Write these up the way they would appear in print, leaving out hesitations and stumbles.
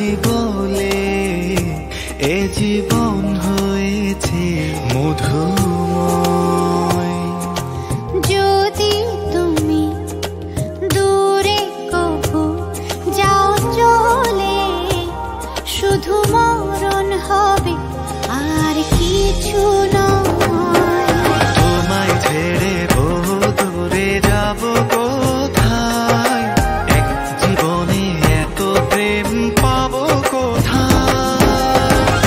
বুঝি বলে এ জীবন হয়েছে মধুময়। যদি তুমি দূরে কবু যাও চলে, শুধু মরণ হবে আর কিছু নয়। তোমায় ছেড়ে বহু দূরে যাব কোথায়, এক জীবনে এত প্রেম পাবো কোথায়।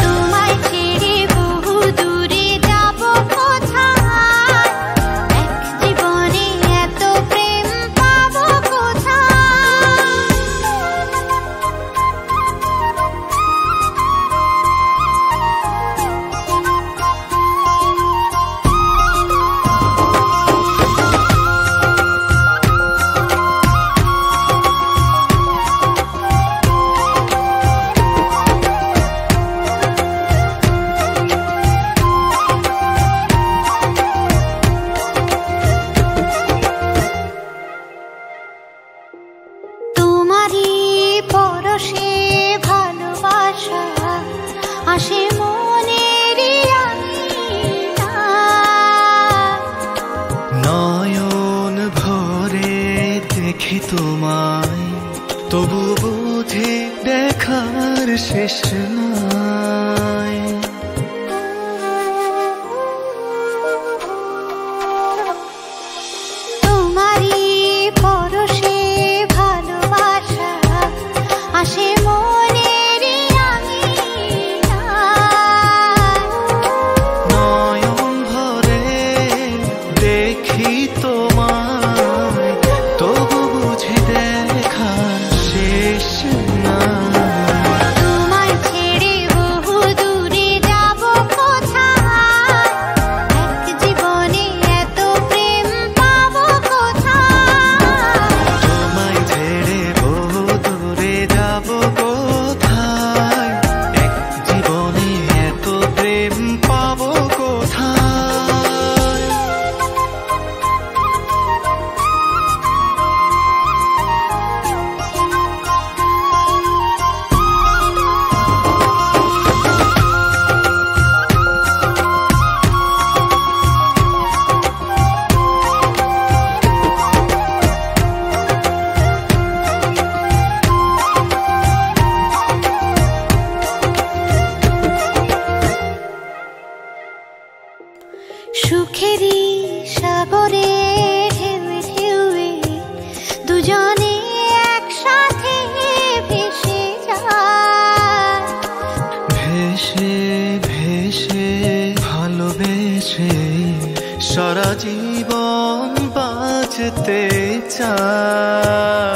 তোমায় ছেড়ে বহু দূরে যাব কোথায়, এক জীবনে এত প্রেম পাবো কোথায়। তোমারই পরশে ভালোবাসা আসে মনের নয়ন ভরে দেখি তোমায়, তবু বুঝে দেখার শেষ নাই। তোমারই পরশে ভালোবাসা আসে মনের নয়ন ভরে দেখি তোমায়, তবু বুঝে দেখার শেষ নাই। তোমায় ছেড়ে বহু দূরে যাব কোথায়, এক জীবনে এত প্রেম পাবো কোথায়। তোমায় ছেড়ে বহু দূরে যাব কোথায়, এক জীবনে এত প্রেম পাবো কোথায়। সুখেরই সাগরে ঢেউয়ে ঢেউয়ে দুজনে একসাথে ভেসে যায়। ভেসে ভেসে ভালোবেসে সারা জীবন বাঁচতে চায়।